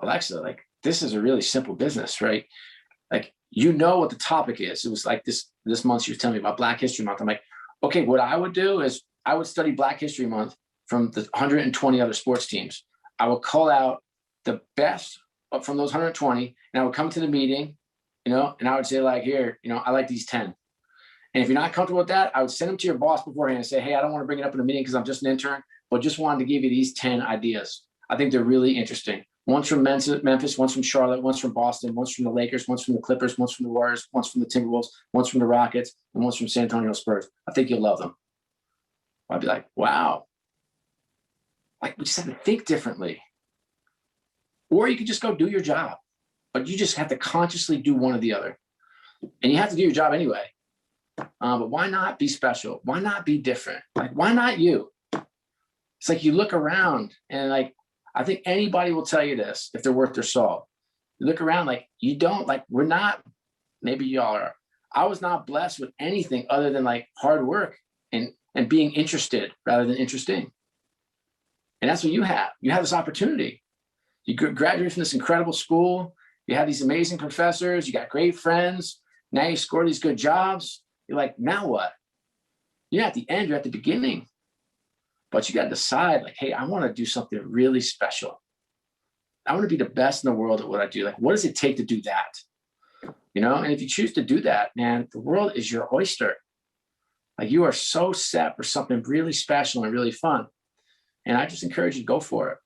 Alexa, like, this is a really simple business, right? Like, you know what the topic is. It was like this month, she was telling me about Black History Month. I'm like, okay, what I would do is I would study Black History Month from the 120 other sports teams. I would call out the best from those 120, and I would come to the meeting, you know, and I would say, like, here, you know, I like these 10. And if you're not comfortable with that, I would send them to your boss beforehand and say, hey, I don't want to bring it up in a meeting because I'm just an intern, but just wanted to give you these 10 ideas. I think they're really interesting. One's from Memphis, one's from Charlotte, one's from Boston, one's from the Lakers, one's from the Clippers, one's from the Warriors, one's from the Timberwolves, one's from the Rockets, and one's from San Antonio Spurs. I think you'll love them. I'd be like, wow. Like, we just have to think differently. Or you could just go do your job, but you just have to consciously do one or the other. And you have to do your job anyway. But why not be special? Why not be different? Like, why not you? It's like, you look around and, like, I think anybody will tell you this if they're worth their salt. You look around, like, you don't, like, we're not, maybe y'all are. I was not blessed with anything other than, like, hard work and being interested rather than interesting. And that's what you have. You have this opportunity. You graduate from this incredible school. You have these amazing professors. You got great friends. Now you score these good jobs. You're like, now what? You're not at the end, you're at the beginning. But you got to decide, like, hey, I want to do something really special. I want to be the best in the world at what I do. Like, what does it take to do that? You know, and if you choose to do that, man, the world is your oyster. Like, you are so set for something really special and really fun. And I just encourage you to go for it.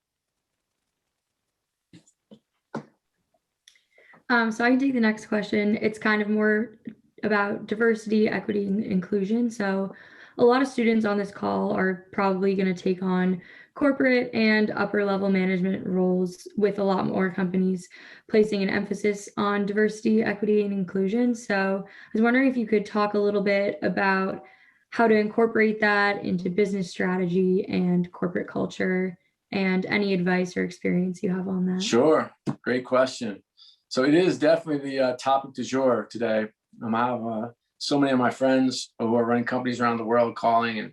So I can take the next question. It's kind of more about diversity, equity, and inclusion. So a lot of students on this call are probably going to take on corporate and upper level management roles, with a lot more companies placing an emphasis on diversity, equity, and inclusion. So I was wondering if you could talk a little bit about how to incorporate that into business strategy and corporate culture, and any advice or experience you have on that. Sure. Great question. So it is definitely the topic du jour today. I have so many of my friends who are running companies around the world calling and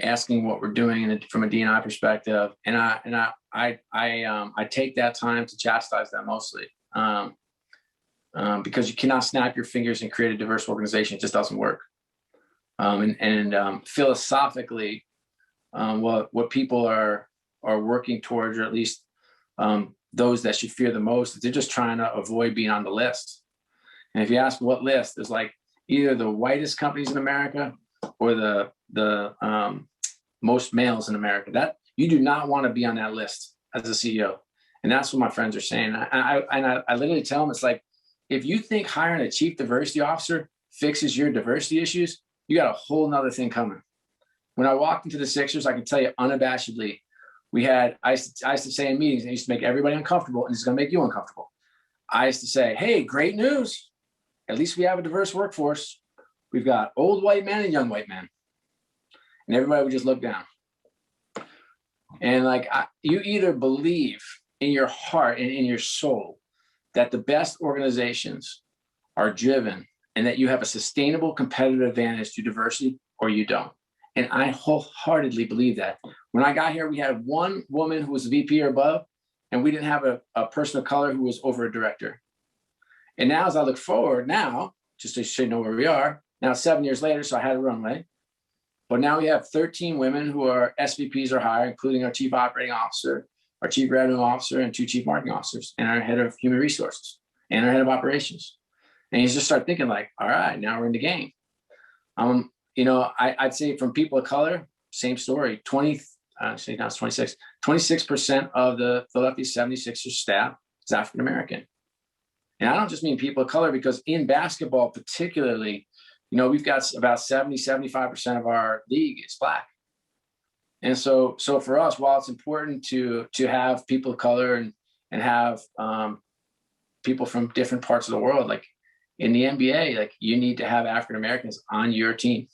asking what we're doing from a D&I perspective, and I take that time to chastise them mostly, because you cannot snap your fingers and create a diverse organization. It just doesn't work. Philosophically, what people are working towards, or at least those that should fear the most, they're just trying to avoid being on the list. And if you ask what list, there's like either the whitest companies in America or the most males in America. That you do not want to be on that list as a CEO. And that's what my friends are saying. I literally tell them, it's like, if you think hiring a chief diversity officer fixes your diversity issues, you got a whole nother thing coming. When I walked into the Sixers, I can tell you unabashedly, I used to say in meetings, and I used to make everybody uncomfortable, and it's going to make you uncomfortable. I used to say, hey, great news. At least we have a diverse workforce. We've got old white men and young white men. and everybody would just look down. And like, you either believe in your heart and in your soul that the best organizations are driven and that you have a sustainable competitive advantage through diversity, or you don't. And I wholeheartedly believe that. When I got here, we had one woman who was VP or above, and we didn't have a person of color who was over a director. And now as I look forward now, just to show you know where we are, now 7 years later, so I had a runway, but now we have 13 women who are SVPs or higher, including our chief operating officer, our chief revenue officer, and 2 chief marketing officers, and our head of human resources, and our head of operations. And you just start thinking like, all right, now we're in the game. You know, I'd say from people of color, same story, 26% of the Philadelphia 76ers staff is African-American. And I don't just mean people of color, because in basketball particularly, you know, we've got about 75% of our league is Black. And so for us, while it's important to have people of color and have people from different parts of the world, like in the NBA, like you need to have African-Americans on your team.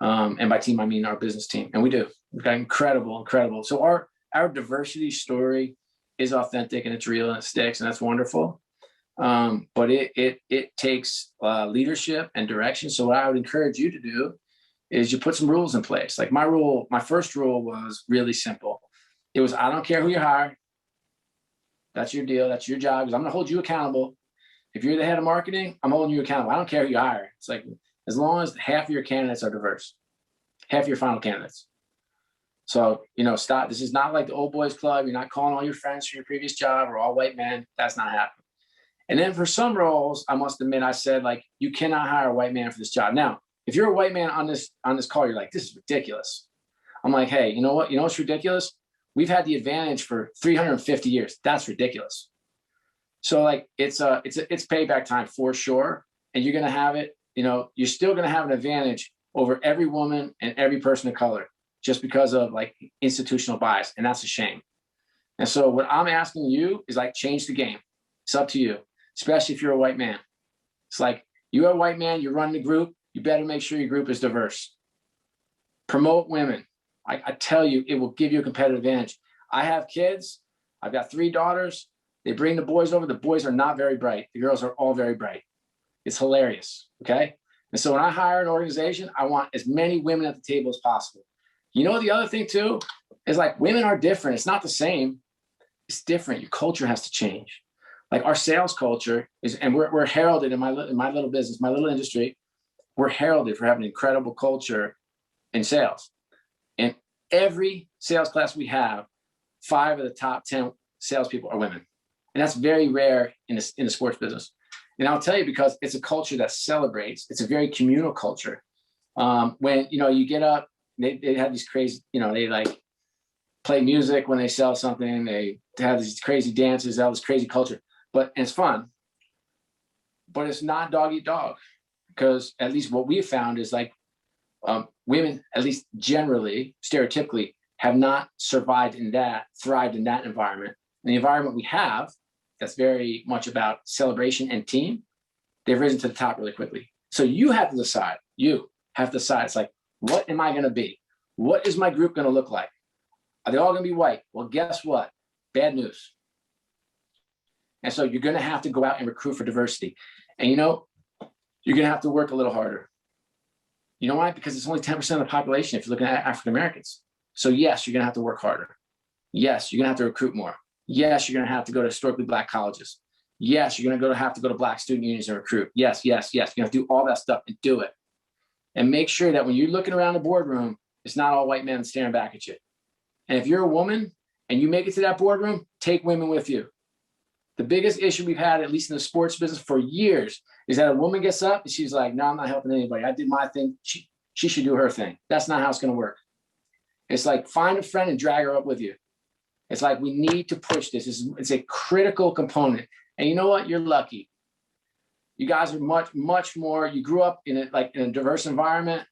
And by team, I mean our business team. And we do. We've got incredible. So our diversity story is authentic and it's real and it sticks, and that's wonderful. But it takes leadership and direction. So what I would encourage you to do is you put some rules in place. Like my first rule was really simple. It was, I don't care who you hire. That's your deal. That's your job. Because I'm going to hold you accountable. If you're the head of marketing, I'm holding you accountable. I don't care who you hire. It's like, as long as half of your candidates are diverse, half of your final candidates. So, you know, stop. This is not like the old boys club. You're not calling all your friends from your previous job or all white men. That's not happening. And then for some roles, I must admit, I said, like, you cannot hire a white man for this job. Now, if you're a white man on this call, you're like, this is ridiculous. I'm like, hey, you know what? You know what's ridiculous? We've had the advantage for 350 years. That's ridiculous. So like, it's payback time for sure. And you're going to have it, you know, you're still going to have an advantage over every woman and every person of color just because of like institutional bias. And that's a shame. And so what I'm asking you is like, change the game. It's up to you, especially if you're a white man. It's like, you're a white man, you're running the group, you better make sure your group is diverse. Promote women. I tell you, it will give you a competitive advantage. I have kids. I've got 3 daughters. They bring the boys over. The boys are not very bright. The girls are all very bright. It's hilarious, okay? And so when I hire an organization, I want as many women at the table as possible. You know, the other thing too, is like women are different. It's not the same. It's different. Your culture has to change. Like our sales culture is, and we're heralded in my little business, my little industry, we're heralded for having an incredible culture in sales. And every sales class we have, 5 of the top 10 salespeople are women. And that's very rare in the sports business. And I'll tell you, because it's a culture that celebrates. It's a very communal culture. When, you know, you get up, they have these crazy, you know, they like play music when they sell something. They have these crazy dances, all this crazy culture. And it's fun. But it's not dog eat dog. Because at least what we've found is like women, at least generally, stereotypically, have not thrived in that environment. And the environment we have, that's very much about celebration and team, they've risen to the top really quickly. So you have to decide. It's like, what am I going to be? What is my group going to look like? Are they all going to be white? Well, guess what? Bad news. And so you're going to have to go out and recruit for diversity. And, you know, you're going to have to work a little harder. You know why? Because it's only 10% of the population if you're looking at African Americans. So yes, you're going to have to work harder. Yes, you're going to have to recruit more. Yes, you're going to have to go to historically Black colleges. Yes, you're going to have to go to Black student unions and recruit. Yes. You're going to have to do all that stuff and do it. And make sure that when you're looking around the boardroom, it's not all white men staring back at you. And if you're a woman and you make it to that boardroom, take women with you. The biggest issue we've had, at least in the sports business for years, is that a woman gets up and she's like, no, I'm not helping anybody. I did my thing. She should do her thing. That's not how it's going to work. It's like, find a friend and drag her up with you. It's like, we need to push this. It's a critical component. And you know what? You're lucky. You guys are much more, you grew up in a diverse environment.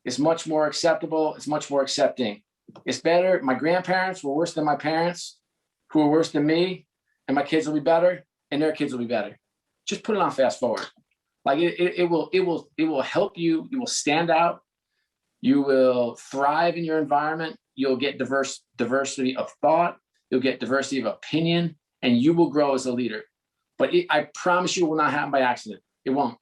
It's much more acceptable. It's much more accepting. It's better. My grandparents were worse than my parents, who were worse than me. And my kids will be better, and their kids will be better. Just put it on fast forward. Like it will help you. You will stand out. You will thrive in your environment. You'll get diversity of thought. You'll get diversity of opinion, and you will grow as a leader. But I promise you, it will not happen by accident. It won't.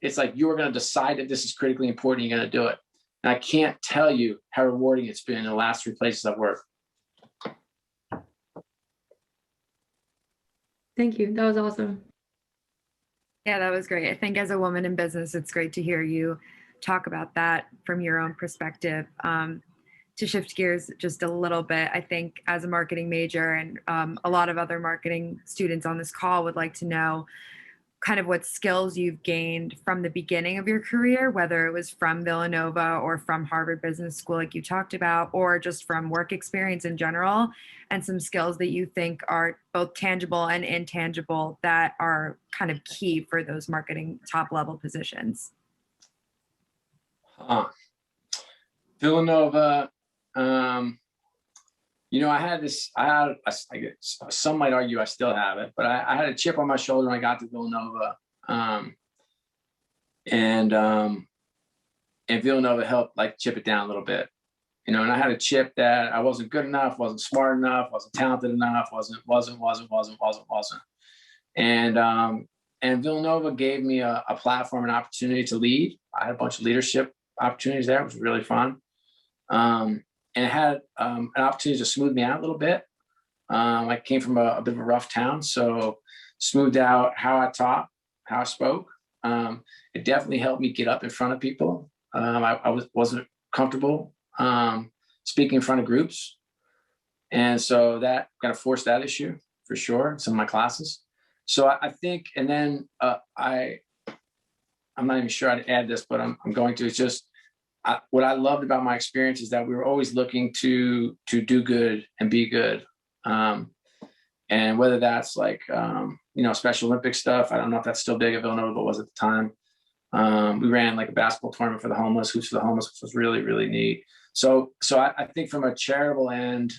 It's like you are going to decide that this is critically important. You're going to do it. And I can't tell you how rewarding it's been in the last 3 places I've worked. Thank you. That was awesome. Yeah, that was great. I think as a woman in business, it's great to hear you talk about that from your own perspective. To shift gears just a little bit, I think as a marketing major and a lot of other marketing students on this call would like to know kind of what skills you've gained from the beginning of your career, whether it was from Villanova or from Harvard Business School, like you talked about, or just from work experience in general, and some skills that you think are both tangible and intangible that are kind of key for those marketing top level positions. Villanova, I had this, I guess some might argue I still have it, but I had a chip on my shoulder when I got to Villanova. And Villanova helped like chip it down a little bit, and I had a chip that I wasn't good enough, wasn't smart enough, wasn't talented enough, wasn't. And Villanova gave me a platform, an opportunity to lead. I had a bunch of leadership opportunities there. It was really fun. And it had an opportunity to smooth me out a little bit. I came from a bit of a rough town, so smoothed out how I taught, how I spoke. It definitely helped me get up in front of people. I wasn't comfortable speaking in front of groups. And so that kind of forced that issue for sure in some of my classes. So I think, and then I'm not even sure I'd add this, but I'm going to. It's just what I loved about my experience is that we were always looking to do good and be good. And whether that's like, Special Olympic stuff, I don't know if that's still big at Villanova, but was at the time. We ran like a basketball tournament for the homeless, Hoops for the Homeless, which was really, really neat. So I think from a charitable end,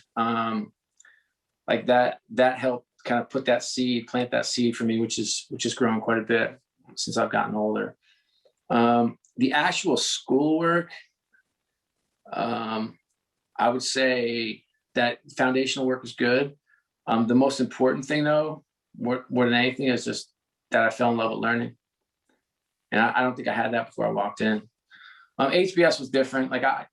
like that helped kind of plant that seed for me, which has grown quite a bit since I've gotten older. The actual schoolwork, I would say that foundational work was good. The most important thing, though, more than anything, is just that I fell in love with learning. And I don't think I had that before I walked in. HBS was different. Like I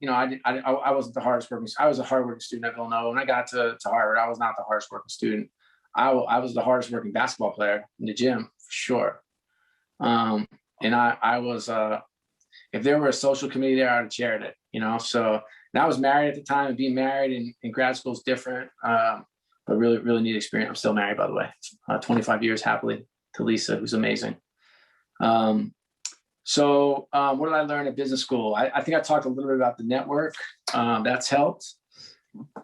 wasn't the hardest working. I was a hardworking student at Villanova. When I got to Harvard, I was not the hardest working student. I was the hardest working basketball player in the gym for sure. And I was. If there were a social committee there, I would have chaired it. So and I was married at the time, and being married in grad school is different. But really, really neat experience. I'm still married, by the way. 25 years happily to Lisa, who's amazing. So what did I learn at business school? I think I talked a little bit about the network. That's helped.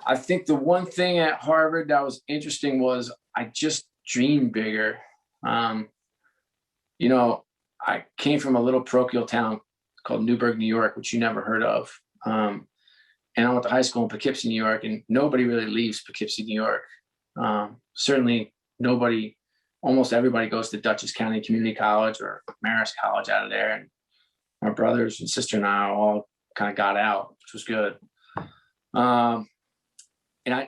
I think the one thing at Harvard that was interesting was I just dreamed bigger. I came from a little parochial town called Newburgh, New York, which you never heard of. And I went to high school in Poughkeepsie, New York, and nobody really leaves Poughkeepsie, New York. Certainly nobody, almost everybody goes to Dutchess County Community College or Marist College out of there. And my brothers and sister and I all kind of got out, which was good. And I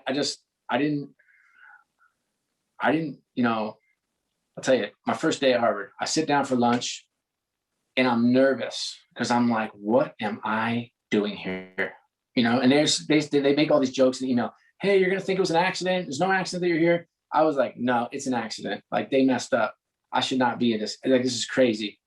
didn't, I'll tell you, my first day at Harvard, I sit down for lunch and I'm nervous because I'm like, what am I doing here? And they make all these jokes in the email. Hey, you're going to think it was an accident. There's no accident that you're here. I was like, no, it's an accident. Like they messed up. I should not be in this. Like, this is crazy.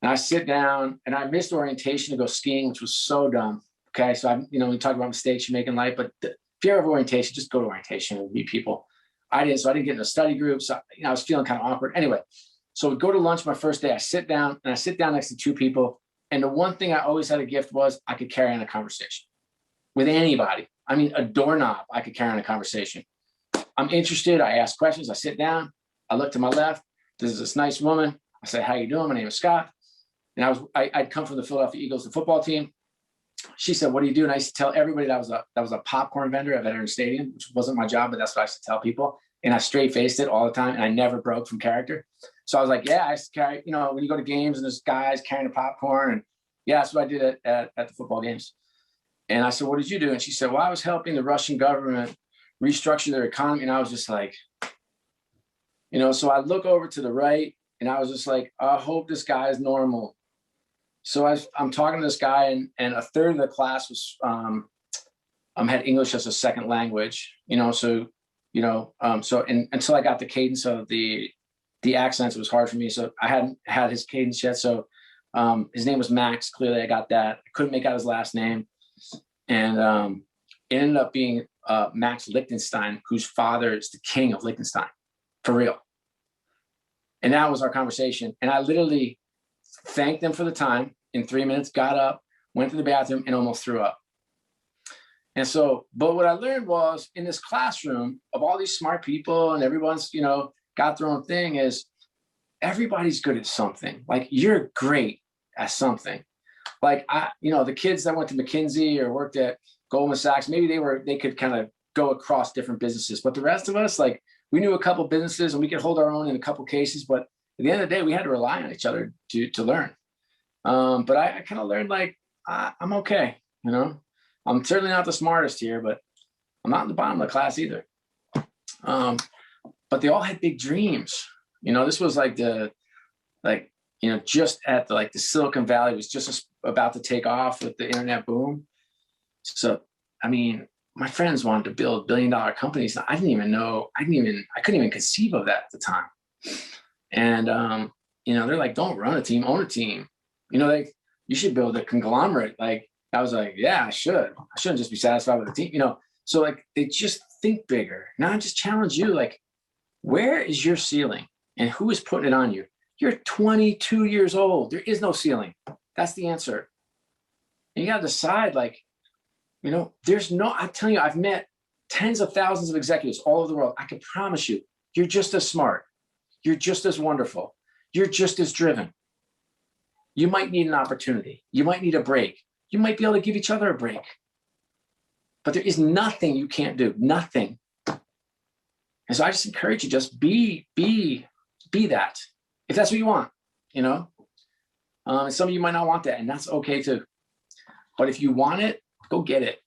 And I sit down and I missed orientation to go skiing, which was so dumb. Okay. So we talk about mistakes you make in life, but if you have orientation, just go to orientation and meet people. I didn't get in a study group. So, I was feeling kind of awkward. Anyway, so we go to lunch my first day. I sit down next to two people. And the one thing I always had a gift was I could carry on a conversation with anybody. I mean, a doorknob, I could carry on a conversation. I'm interested. I ask questions. I sit down. I look to my left. There's this nice woman. I say, how you doing? My name is Scott. And I'd come from the Philadelphia Eagles, the football team. She said, what do you do? And I used to tell everybody that was a popcorn vendor at Veterans Stadium, which wasn't my job, but that's what I used to tell people. And I straight faced it all the time. And I never broke from character. So I was like, yeah, I used to carry, when you go to games and there's guys carrying the popcorn and Yeah, that's what I did at the football games. And I said, what did you do? And she said, well, I was helping the Russian government restructure their economy. And I was just like, so I look over to the right and I was just like, I hope this guy is normal. So I'm talking to this guy, and a third of the class was had English as a second language, so until I got the cadence of the accents, it was hard for me. So I hadn't had his cadence yet. So his name was Max. Clearly I got that. I couldn't make out his last name. And it ended up being Max Liechtenstein, whose father is the king of Liechtenstein, for real. And that was our conversation. And I literally thanked them for the time in 3 minutes, got up, went to the bathroom, and almost threw up. And so, but what I learned was, in this classroom of all these smart people and everyone's, got their own thing, is everybody's good at something. Like, you're great at something. Like, the kids that went to McKinsey or worked at Goldman Sachs, maybe they could kind of go across different businesses, but the rest of us, like, we knew a couple businesses and we could hold our own in a couple cases, but at the end of the day, we had to rely on each other to learn. But I kind of learned, like, I'm okay. I'm certainly not the smartest here, but I'm not in the bottom of the class either. But they all had big dreams. This was like just at the Silicon Valley was just about to take off with the internet boom. So, my friends wanted to build billion-dollar companies. I couldn't even conceive of that at the time. And, they're like, don't run a team, own a team. You should build a conglomerate. Like, I was like, yeah, I should. I shouldn't just be satisfied with a team, So, like, they just think bigger. Now I just challenge you, like, where is your ceiling and who is putting it on you? You're 22 years old. There is no ceiling. That's the answer. And you got to decide, like, I'm telling you, I've met tens of thousands of executives all over the world. I can promise you, you're just as smart. You're just as wonderful. You're just as driven. You might need an opportunity. You might need a break. You might be able to give each other a break. But there is nothing you can't do. Nothing. And so I just encourage you, just be that. If that's what you want, And some of you might not want that, and that's okay too. But if you want it, go get it.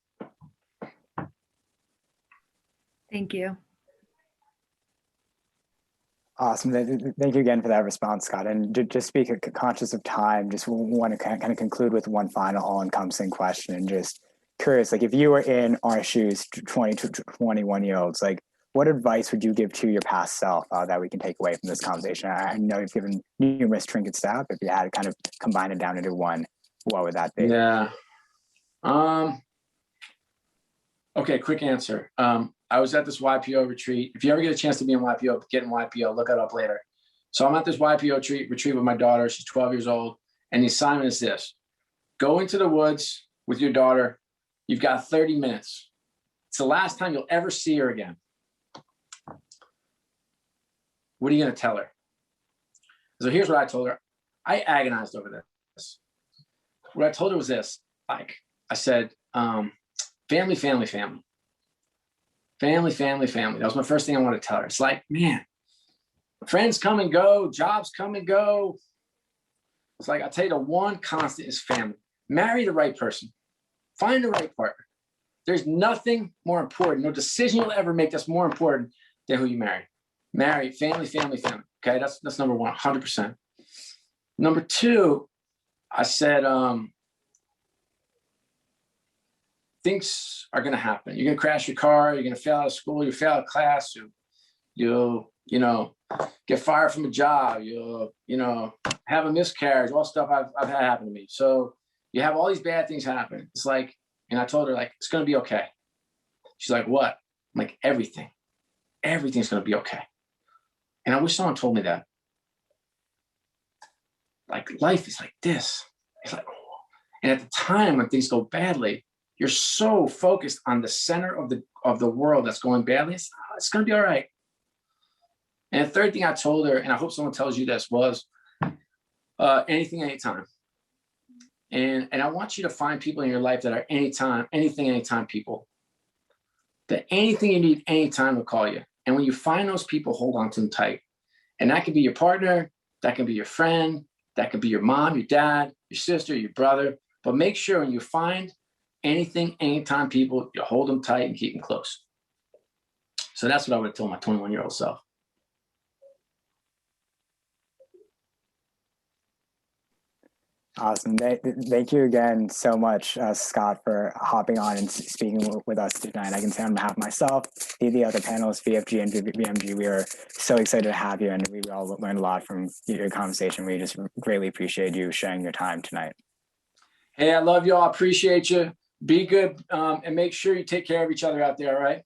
Thank you. Awesome. Thank you again for that response, Scott. And just speak conscious of time, just want to kind of conclude with one final all-encompassing question. And just curious, like, if you were in our shoes, 20 to 21-year-olds, like, what advice would you give to your past self that we can take away from this conversation? I know you've given numerous trinkets out. If you had to kind of combine it down into one, what would that be? Yeah. Okay, quick answer. I was at this YPO retreat. If you ever get a chance to be in YPO, get in YPO, look it up later. So I'm at this YPO retreat with my daughter. She's 12 years old. And the assignment is this: go into the woods with your daughter. You've got 30 minutes. It's the last time you'll ever see her again. What are you going to tell her? So here's what I told her. I agonized over this. What I told her was this. Like, I said, family, family, family. Family, family, family. That was my first thing I wanted to tell her. It's like, man, friends come and go, jobs come and go. It's like, I'll tell you, the one constant is family. Marry the right person. Find the right partner. There's nothing more important, no decision you'll ever make that's more important than who you marry. Marry, family, family, family. Okay, that's number one, 100%. Number two, I said, things are going to happen. You're going to crash your car. You're going to fail out of school. You fail out of class. You'll get fired from a job. You'll, have a miscarriage. All stuff I've had happen to me. So you have all these bad things happen. It's like, and I told her, like, it's going to be okay. She's like, what? I'm like, everything. Everything's going to be okay. And I wish someone told me that. Like, life is like this. It's like, and at the time when things go badly, you're so focused on the center of the world that's going badly. It's going to be all right. And the third thing I told her, and I hope someone tells you this, was anything, anytime. And I want you to find people in your life that are anytime, anything, anytime people. That anything you need, anytime will call you. And when you find those people, hold on to them tight. And that can be your partner, that can be your friend, That could be your mom, your dad, your sister, your brother. But make sure when you find anything, anytime, people, you hold them tight and keep them close. So that's what I would have told my 21-year-old self. Awesome. Thank you again so much, Scott, for hopping on and speaking with us tonight. I can say on behalf of myself, the other panelists, VFG and VMG, we are so excited to have you, and we all learned a lot from your conversation. We just greatly appreciate you sharing your time tonight. Hey, I love you all. Appreciate you. Be good, and make sure you take care of each other out there, all right?